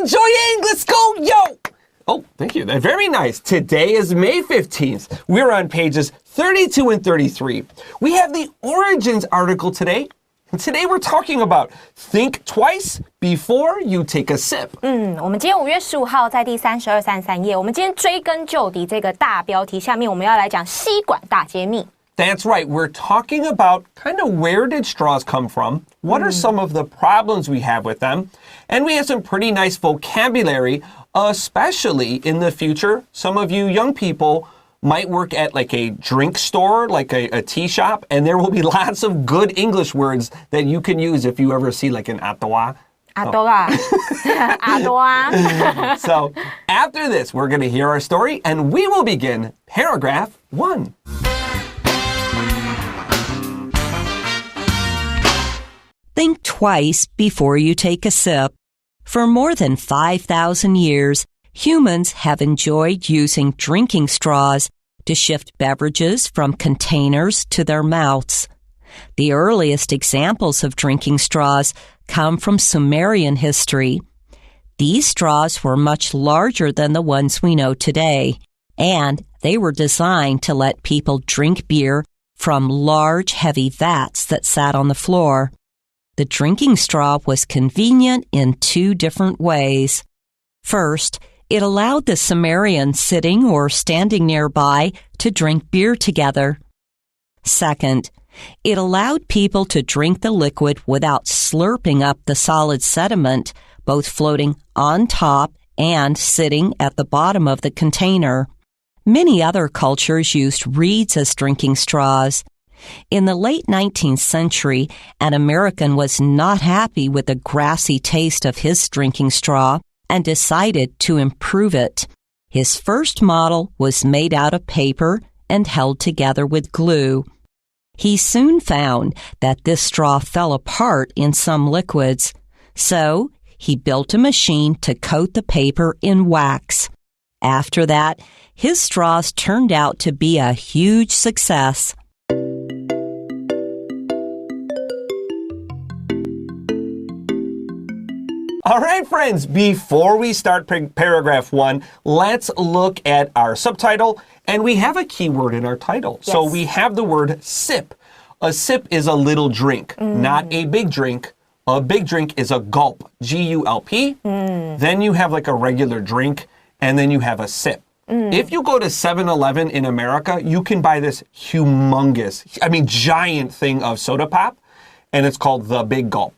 enjoying? Let's go, yo! Oh, thank you. Very nice. Today is May 15th. We're on pages 32 and 33. We have the Origins article today. And today we're talking about think twice before you take a sip. 我们今天5月15号在第32、33页，我们今天追根究底这个大标题下面，我们要来讲吸管大揭秘。That's right. We're talking about kind of where did straws come from? What are some of the problems we have with them? And we have some pretty nice vocabulary, especially in the future. Some of you young people might work at like a drink store, like a tea shop, and there will be lots of good English words that you can use if you ever see like an atawa. So after this, we're going to hear our story, and we will begin paragraph 1. Think twice before you take a sip. For more than 5,000 years, humans have enjoyed using drinking straws to shift beverages from containers to their mouths. The earliest examples of drinking straws come from Sumerian history. These straws were much larger than the ones we know today, and they were designed to let people drink beer from large, heavy vats that sat on the floor. The drinking straw was convenient in 2 different ways. First, it allowed the Sumerians sitting or standing nearby to drink beer together. Second, it allowed people to drink the liquid without slurping up the solid sediment, both floating on top and sitting at the bottom of the container. Many other cultures used reeds as drinking straws. In the late 19th century, an American was not happy with the grassy taste of his drinking straw and decided to improve it. His first model was made out of paper and held together with glue. He soon found that this straw fell apart in some liquids, so he built a machine to coat the paper in wax. After that, his straws turned out to be a huge success. All right, friends, before we start paragraph 1, let's look at our subtitle. And we have a keyword in our title. Yes. So we have the word sip. A sip is a little drink, not a big drink. A big drink is a gulp, G-U-L-P. Then you have like a regular drink, and then you have a sip. If you go to 7-Eleven in America, you can buy this giant thing of soda pop, and it's called the Big Gulp.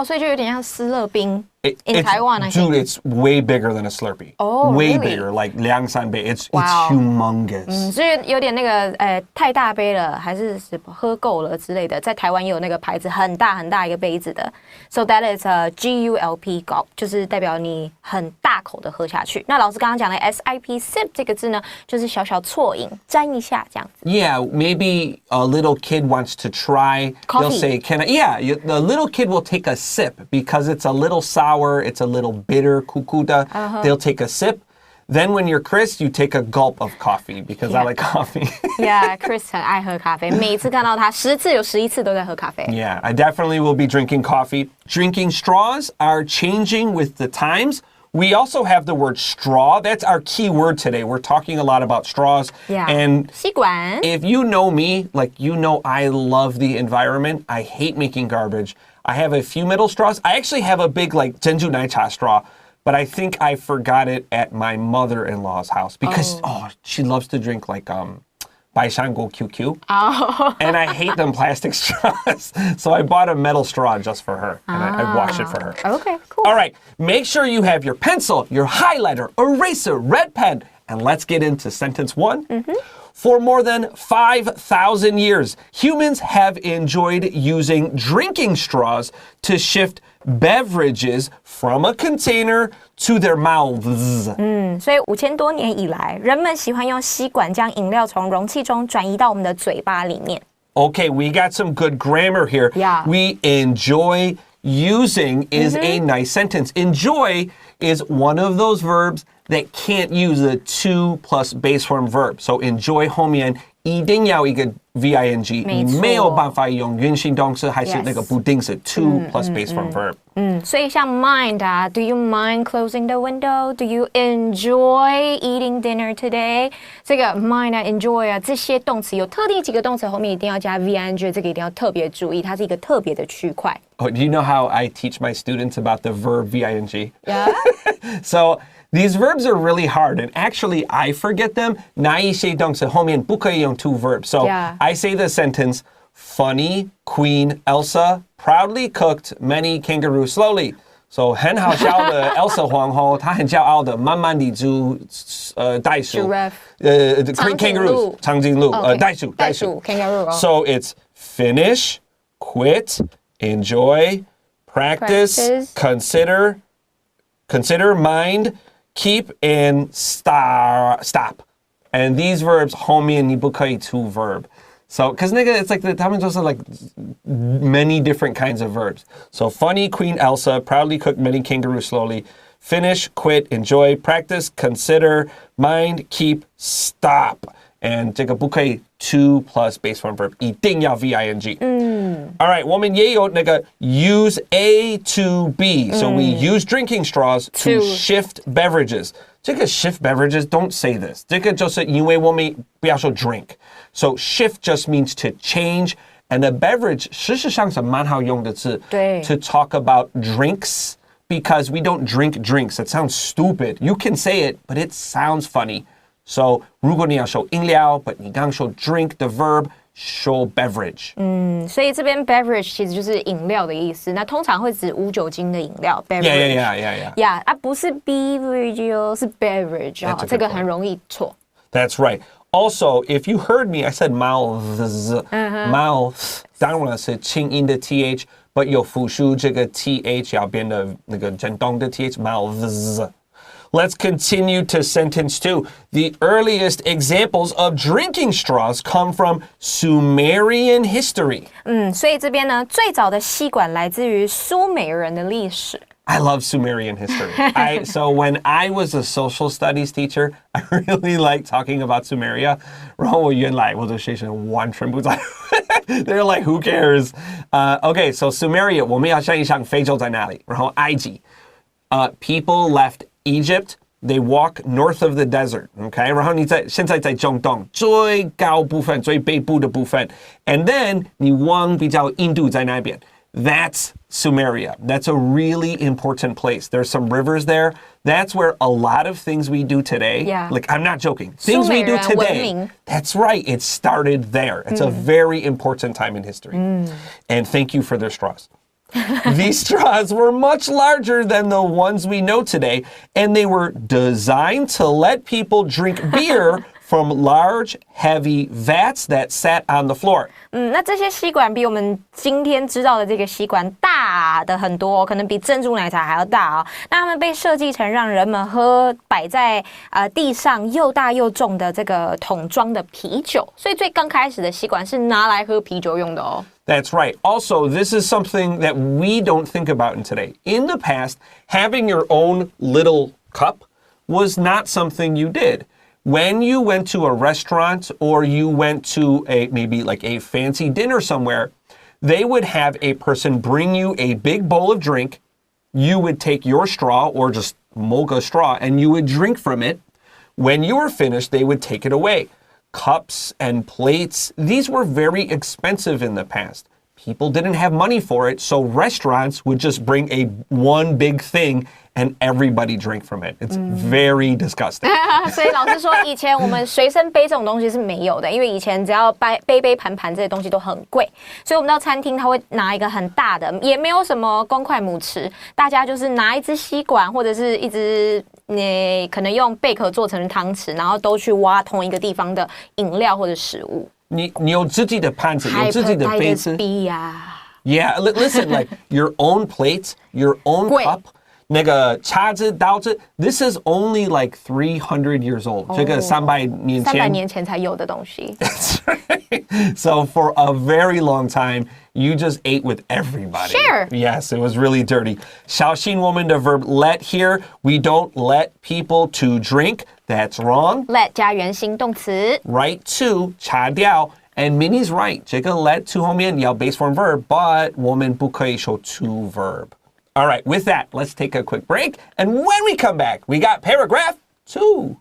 所以就有点像思乐冰 in Taiwan, I think. Dude, it's way bigger than a Slurpee. Way bigger, like 2-3倍. It's humongous. 所以有点那个太大杯了，还是喝够了之类的。在台湾也有那个牌子，很大很大一个杯子的。So that is a G-U-L-P gulp， 就是代表你很大口的喝下去。那老师刚刚讲的 S-I-P sip 这个字呢，就是小小啜饮，沾一下这样子。Yeah, maybe a little kid wants to try. Coffee. They'll say, "Can I?" Yeah, the little kid will take a sip because it's a little sour, it's a little bitter, kukuda. They'll take a sip. Then when you're Chris, you take a gulp of coffee because I like coffee. Yeah, Chris 很爱喝咖啡，每次看到他10次有11次都在喝咖啡。Yeah, I definitely will be drinking coffee. Drinking straws are changing with the times. We also have the word straw. That's our key word today. We're talking a lot about straws. Yeah. And 吸管 if you know me, like you know I love the environment. I hate making garbage. I have a few metal straws. I actually have a big like Genju Naicha straw, but I think I forgot it at my mother-in-law's house because she loves to drink like Baishango QQ. And I hate them plastic straws. So I bought a metal straw just for her, and I washed it for her. Okay, cool. All right, make sure you have your pencil, your highlighter, eraser, red pen, and let's get into sentence 1. For more than 5,000 years, humans have enjoyed using drinking straws to shift beverages from a container to their mouths. 所以5000多年以来，人们喜欢用吸管将饮料从容器中转移到我们的嘴巴里面。Okay, we got some good grammar here. Yeah. We enjoy using is a nice sentence. Enjoy is one of those verbs that can't use a 2 plus base form verb. So enjoy 后面一定要一个 VING， 没错，你没有办法用原形动词还是那个不定式 to plus base form verb。所以像 mind 啊 ，Do you mind closing the window? Do you enjoy eating dinner today? 这个 mind 啊 ，enjoy 啊，这些动词有特定几个动词后面一定要加 VING， 这个一定要特别注意，它是一个特别的区块。Oh, do you know how I teach my students about the verb VING? Yeah. So these verbs are really hard, and actually I forget them. 哪一些动词后面不可以用 to verbs. So I say the sentence, funny, Queen Elsa proudly cooked many kangaroos slowly. So 很好笑的 Elsa 皇后，她很骄傲的慢慢地煮袋鼠，kangaroos 长颈鹿袋鼠 kangaroo. So it's finish, quit, enjoy, practice, consider, mind, keep, and stop. And these verbs 后面你不可以 to verb. So, because it's like他们就是like many different kinds of verbs. So, funny, Queen Elsa, proudly cooked many kangaroos slowly. Finish, quit, enjoy, practice, consider, mind, keep, stop. And 这个不可以 to plus base form verb. 一定要 VING. All right, 我们也有那个 use A to B. So we use drinking straws to shift beverages. 这个 shift beverages, don't say this. 这个就是因为我们不要说 drink. So shift just means to change. And a beverage 事实上是蛮好用的字 to talk about drinks because we don't drink drinks. It sounds stupid. You can say it, but it sounds funny. So 如果你要说饮料 but 你刚说 drink the verb, show beverage. 所以这边 beverage 其实就是饮料的意思。那通常会指无酒精的饮料 beverage. Yeah. 啊，不是 beverage 哦，是 beverage 哦，这个很容易错。That's right. Also, if you heard me, I said mouths. Mouth 当然是清音的 th, but 有复数这个 th 要变得那个震动的 th, mouths. Let's continue to sentence 2. The earliest examples of drinking straws come from Sumerian history. 所以这边呢，最早的吸管来自于苏美人的历史。I love Sumerian history. So when I was a social studies teacher, I really liked talking about Sumeria. 然后我原来我的学生完全不在乎 They're like, who cares? Okay, so Sumeria, 我们要想一想非洲在哪里？然后埃及。People left Egypt, they walk north of the desert, okay? 然后你现在在中东最高部分最北部的部分 and then 你往比较印度在那边 That's Sumeria. That's a really important place. There's some rivers there. That's where a lot of things we do today, like I'm not joking, things we do today, that's right, it started there. It's a very important time in history. And thank you for their straws. These straws were much larger than the ones we know today, and they were designed to let people drink beer from large, heavy vats that sat on the floor. 那这些吸管比我们今天知道的这个吸管大的很多，可能比珍珠奶茶还要大哦。那它们被设计成让人们喝摆在地上又大又重的这个桶装的啤酒，所以最刚开始的吸管是拿来喝啤酒用的哦。That's right. Also, this is something that we don't think about in today. In the past, having your own little cup was not something you did. When you went to a restaurant or you went to maybe like a fancy dinner somewhere, they would have a person bring you a big bowl of drink. You would take your straw or just mocha straw and you would drink from it. When you were finished, they would take it away. Cups and plates, these were very expensive in the past. People didn't have money for it, so restaurants would just bring one big thing and everybody drank from it. It's very disgusting. 所以老师说，以前我们随身杯这种东西是没有的，因为以前只要杯盘这些东西都很贵，所以我们到餐厅他会拿一个很大的，也没有什么公筷母匙，大家就是拿一支吸管或者是一支可能用贝壳做成的汤匙，然后都去挖同一个地方的饮料或者食物。你有自己的盘子，有自己的杯子。Yeah, listen, like your own plate, your own cup. 那个叉子刀子 this is only like 300 years old. 这个300年前300年前才有的东西。That's right. So for a very long time, you just ate with everybody. Sure. Yes, it was really dirty. 小心我们的 verb let here. We don't let people to drink. That's wrong. Let 加原形动词。Right to 擦掉. And Minnie's right. 这个 let to 后面要 base form verb, but 我们不可以说 to verb. All right, with that, let's take a quick break. And when we come back, we got paragraph 2.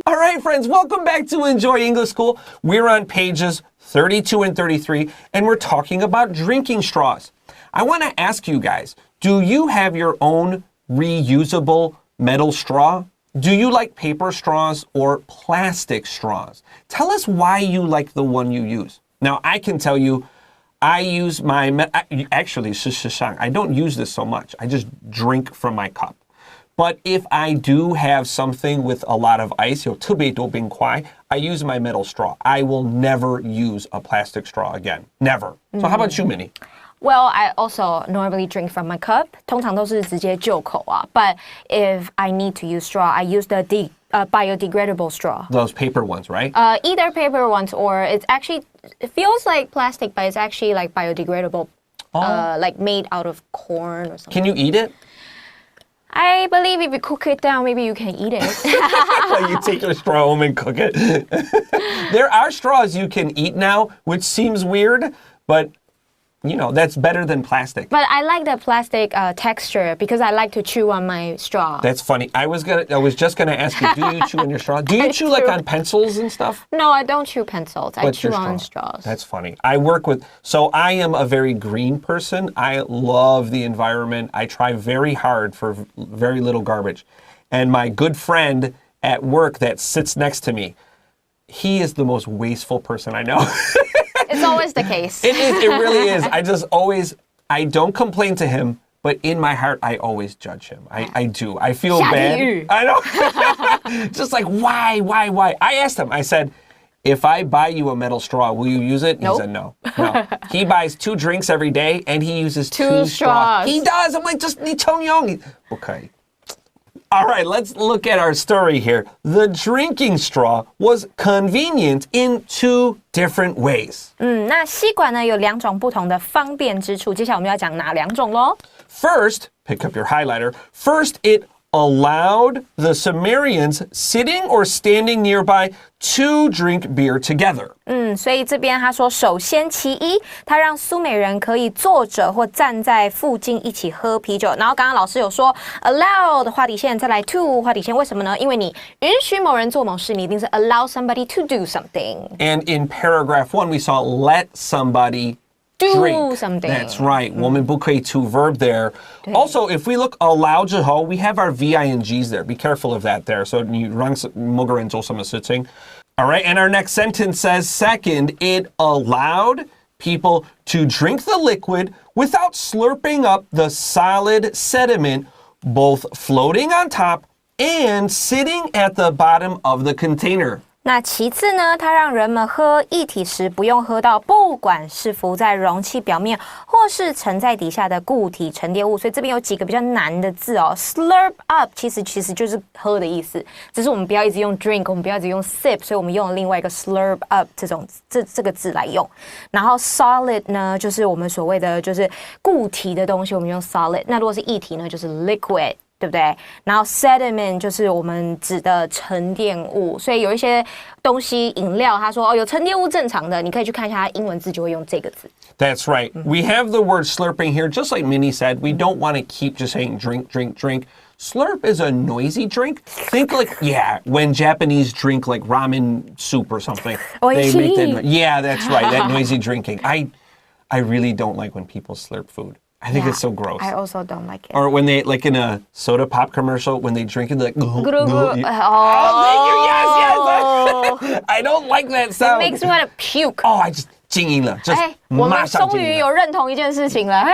All right, friends, welcome back to Enjoy English School. We're on pages 32 and 33, and we're talking about drinking straws. I want to ask you guys, do you have your own reusable metal straw? Do you like paper straws or plastic straws? Tell us why you like the one you use. Now, I can tell you, I use actually, I don't use this so much. I just drink from my cup. But if I do have something with a lot of ice, 有特别多冰块, I use my metal straw. I will never use a plastic straw again. Never. So how about you, Minnie? Well, I also normally drink from my cup. 通常都是直接就口啊。But if I need to use straw, I use the biodegradable straw. Those paper ones, right? Either paper ones or it feels like plastic, but it's actually like biodegradable. Like made out of corn or something. Can you eat it? I believe if you cook it down, maybe you can eat it. You take your straw home and cook it. There are straws you can eat now, which seems weird, but you know, that's better than plastic. But I like the plastic texture because I like to chew on my straw. That's funny. I was just gonna ask you, do you chew on your straw? Do you chew like on pencils and stuff? No, I don't chew pencils. I chew on straws. That's funny. So I am a very green person. I love the environment. I try very hard for very little garbage. And my good friend at work that sits next to me, he is the most wasteful person I know. It's always the case. It is. It really is. I don't complain to him, but in my heart, I always judge him. I do. I feel bad. I know. Just like, why? I asked him, I said, if I buy you a metal straw, will you use it? Nope. He said no. He buys 2 drinks every day, and he uses 2 straws. He does. I'm like, just,你冲用. Okay. All right, let's look at our story here. The drinking straw was convenient in 2 different ways. 那吸管呢有2种不同的方便之处。接下来我们要讲哪2种咯？ First, pick up your highlighter. First, it allowed the Sumerians sitting or standing nearby to drink beer together. 所以这边他说，首先其一，他让苏美人可以坐着或站在附近一起喝啤酒。然后刚刚老师有说 allowed 画底线，再来 to 画底线，为什么呢？因为你允许某人做某事，你一定是 allow somebody to do something. And in paragraph 1, we saw let somebody do drink. something. That's right. 我们不可以 to verb there. Also, if we look allow 之后, we have our VINGs there. Be careful of that there. So 你让某个人做什么事情. All right, and our next sentence says, second, it allowed people to drink the liquid without slurping up the solid sediment, both floating on top and sitting at the bottom of the container. 那其次呢，它让人们喝液体时不用喝到不管是浮在容器表面或是沉在底下的固体沉淀物，所以这边有几个比较难的字哦。Slurp up 其实就是喝的意思，只是我们不要一直用 drink， 我们不要一直用 sip， 所以我们用了另外一个 slurp up 这个字来用。然后 solid 呢，就是我们所谓的就是固体的东西，我们用 solid。那如果是液体呢，就是 liquid。对不对？然后 sediment 就是我们指的沉淀物，所以有一些东西饮料，他说有沉淀物正常的，你可以去看一下它英文字就会用这个字。That's right. We have the word slurping here, just like Minnie said. We don't want to keep just saying drink, drink, drink. Slurp is a noisy drink. Think like, when Japanese drink like ramen soup or something. They make that, that's right, that noisy drinking. I really don't like when people slurp food. I think it's so gross. I also don't like it. Or when they, like in a soda pop commercial, when they drink it, they're like, Oh, yes. I don't like that sound. It makes me want to puke. Oh, I just 静音了，just 我们终于有认同一件事情了。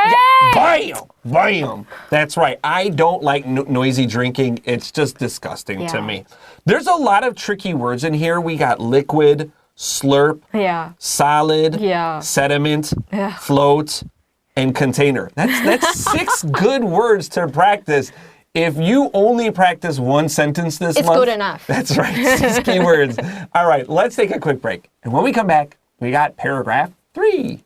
Bam! That's right. I don't like noisy drinking. It's just disgusting to me. There's a lot of tricky words in here. We got liquid, slurp, Yeah. solid, Yeah. sediment, Yeah. float, and container. That's 6 good words to practice. If you only practice one sentence this month, It's good enough. That's right, 6 keywords. All right, let's take a quick break. And when we come back, we got paragraph 3.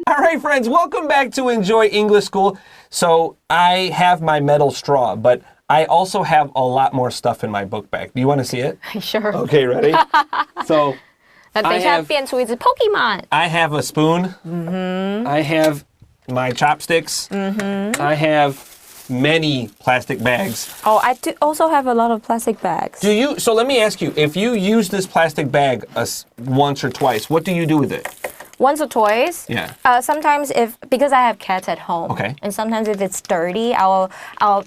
All right, friends, welcome back to Enjoy English School. So I have my metal straw, but I also have a lot more stuff in my book bag. Do you want to see it? Sure. Okay, ready? So 那等一下变出一只 Pokemon. I have a spoon. I have my chopsticks. I have many plastic bags. Oh, I do also have a lot of plastic bags. Do you? So let me ask you, if you use this plastic bag once or twice, what do you do with it? Once or twice. Yeah. Sometimes because I have cats at home. Okay. And sometimes if it's dirty,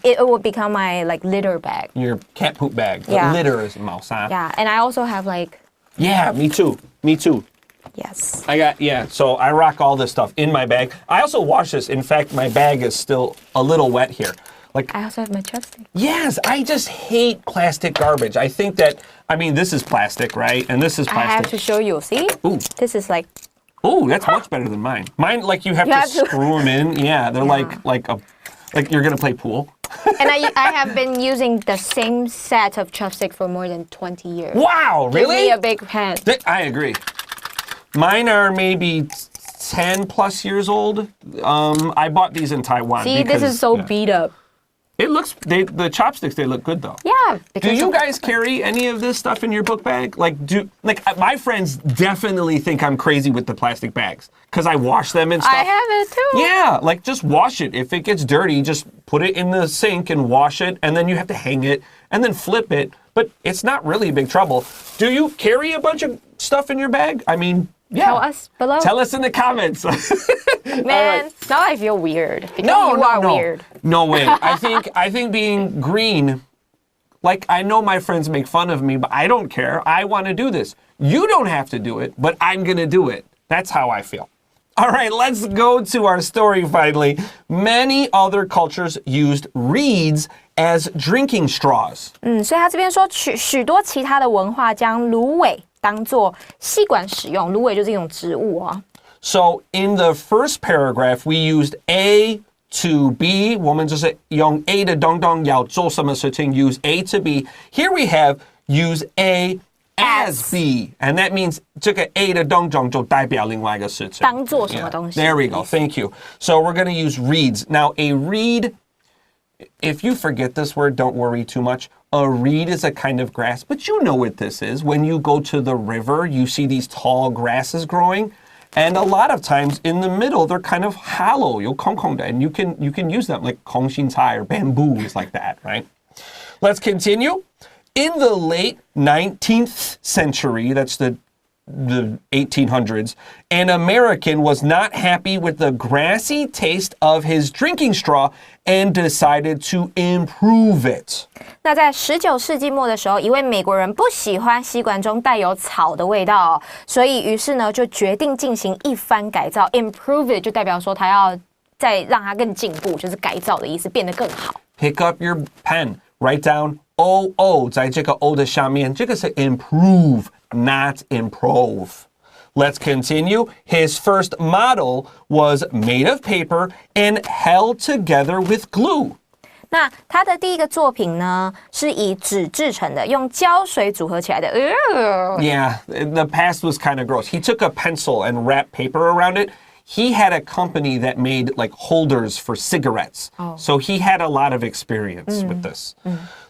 it will become my like litter bag. Your cat poop bag. Yeah. Litter is 猫砂. Yeah, and I also have like. Yeah, me too. Me too. Yes. So I rock all this stuff in my bag. I also wash this. In fact, my bag is still a little wet here. Like, I also have my chopstick. yes, I just hate plastic garbage. I think that, this is plastic, right? And this is I have plastic. to show you. See? Ooh. This is like. Ooh, that's much better than mine. Mine, like, you have to screw them in. Yeah, they're like you're going to play pool. And I have been using the same set of chopstick for more than 20 years. Wow, really? Give me a big hand. I agree. Mine are maybe 10 plus years old. I bought these in Taiwan. See, this is so beat up. It looks, the chopsticks, they look good though. Yeah. Do you guys carry any of this stuff in your book bag? Like my friends definitely think I'm crazy with the plastic bags because I wash them and stuff. I have it too. Yeah, like just wash it. If it gets dirty, just put it in the sink and wash it, and then you have to hang it and then flip it. But it's not really big trouble. Do you carry a bunch of stuff in your bag? Yeah. Tell us below. Tell us in the comments. Man, now I feel weird. Because No, you no, are no. weird. No way. I think being green, like I know my friends make fun of me, but I don't care. I want to do this. You don't have to do it, but I'm going to do it. That's how I feel. All right, let's go to our story finally. Many other cultures used reeds as drinking straws. 所以他这边说许多其他的文化将芦苇当作吸管使用，芦苇就是一种植物哦。So in the first paragraph, we used A to B. 我们就是用 A 的东东要做什么事情 use A to B. Here we have use A as B. And that means 这个 A 的东东就代表另外一个事情。当做什么东西 There we go. Thank you. So we're going to use reeds. Now a reed, if you forget this word, don't worry too much. A reed is a kind of grass, but you know what this is. When you go to the river, you see these tall grasses growing. And a lot of times in the middle, they're kind of hollow, and you can use them like 空心菜 or bamboo is like that, right? Let's continue. In the late 19th century, that's the 1800s, an American was not happy with the grassy taste of his drinking straw and decided to improve it. 那在19世纪末的时候，一位美国人不喜欢吸管中带有草的味道哦，所以于是呢就决定进行一番改造。Improve it 就代表说他要再让它更进步，就是改造的意思，变得更好。Pick up your pen, write down O, 在这个 O 的下面，这个是 improve, not improve. Let's continue. His first model was made of paper and held together with glue. 那他的第一个作品呢，是以纸制成的，用胶水组合起来的。Yeah, the past was kind of gross. He took a pencil and wrapped paper around it. He had a company that made like holders for cigarettes. So he had a lot of experience with this.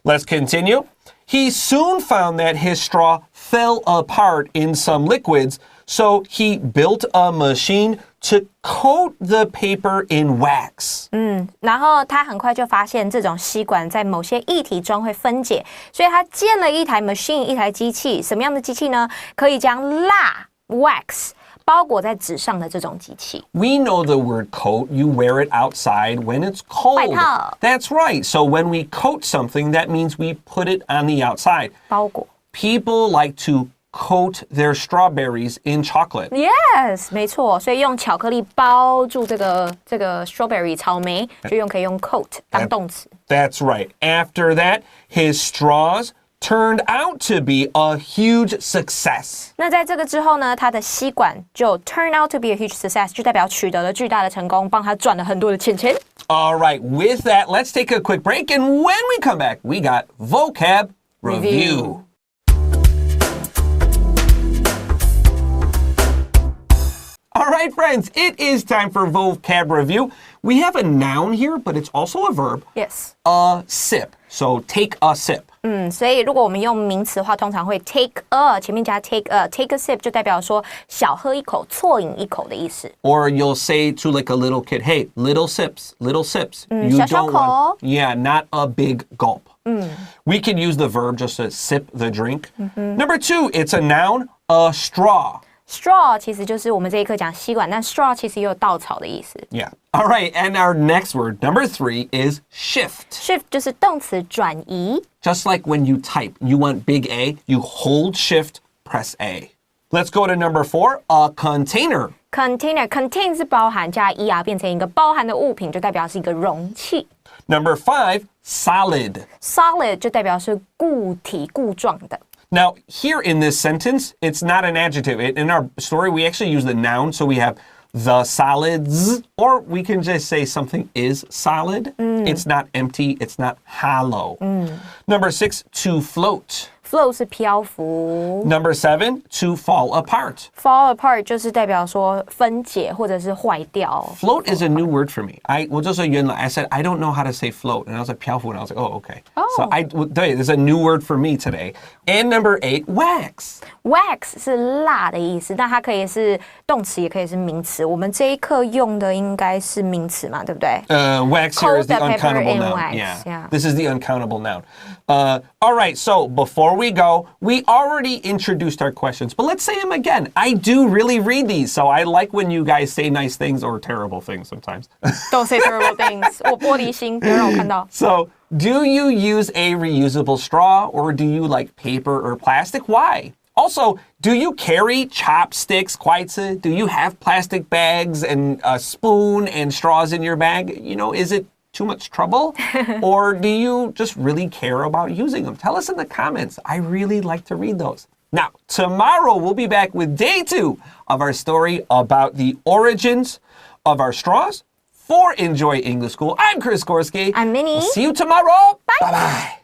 Let's continue. He soon found that his straw fell apart in some liquids, so he built a machine to coat the paper in wax. 然后他很快就发现这种吸管在某些液体中会分解，所以他建了一台 machine， 一台机器。什么样的机器呢？可以将蜡 wax 包裹在纸上的这种机器。We know the word coat. You wear it outside when it's cold. 外套。 That's right. So when we coat something, that means we put it on the outside. 包裹。 People like to coat their strawberries in chocolate. Yes, 没错，所以用巧克力包住这个 strawberry 草莓，可以用 coat 当动词。That's right. After that, his straws turned out to be a huge success. 那在这个之后呢，他的吸管就 turn out to be a huge success， 就代表取得了巨大的成功，帮他赚了很多的钱。All right, with that, let's take a quick break. And when we come back, we got vocab review. All right, friends, it is time for vocab review. We have a noun here, but it's also a verb. Yes. A sip. So take a sip. 所以如果我们用名词的话，通常会 take a 前面加 take a sip 就代表说小喝一口、啜饮一口的意思。Or you'll say to like a little kid, hey, little sips, little sips. You 小小 don't 口。 want, yeah, not a big gulp. We can use the verb just to sip the drink. Number 2, it's a noun, a straw. Straw 其实就是我们这一课讲吸管，但 straw 其实也有稻草的意思。Yeah. All right, and our next word, number 3, is shift. Shift 就是动词转移。Just like when you type, you want big A, you hold shift, press A. Let's go to number 4, a container. Contain 是包含加 er 变成一个包含的物品，就代表是一个容器。Number 5, solid. Solid 就代表是固体、固状的。Now, here in this sentence, it's not an adjective. In our story, we actually use the noun, so we have the solids, or we can just say something is solid. It's not empty, it's not hollow. Number 6, to float. Float 是漂浮。Number 7, to fall apart. Fall apart 就是代表说分解或者是坏掉。Float is a new word for me. I said, I don't know how to say float. And I was like, 漂浮. And I was like, oh, okay. So there's a new word for me today. And number 8, wax. Wax 是蜡的意思，但它可以是动词，也可以是名词。我们这一课用的应该是名词嘛，对不对？Wax here is the Coat the pepper uncountable in noun. wax, Yeah. This is the uncountable noun. All right, so before we go, we already introduced our questions, but let's say them again. I do really read these, so I like when you guys say nice things or terrible things sometimes. Don't say terrible things. 我玻璃心，不要让我看到。So, do you use a reusable straw or do you like paper or plastic? Why? Also, do you carry chopsticks, 筷子? Do you have plastic bags and a spoon and straws in your bag? You know, is it too much trouble? Or do you just really care about using them? Tell us in the comments. I really like to read those. Now, tomorrow we'll be back with day 2 of our story about the origins of our straws. For Enjoy English School, I'm Chris Gorski. I'm Minnie. We'll see you tomorrow. Bye. Bye-bye.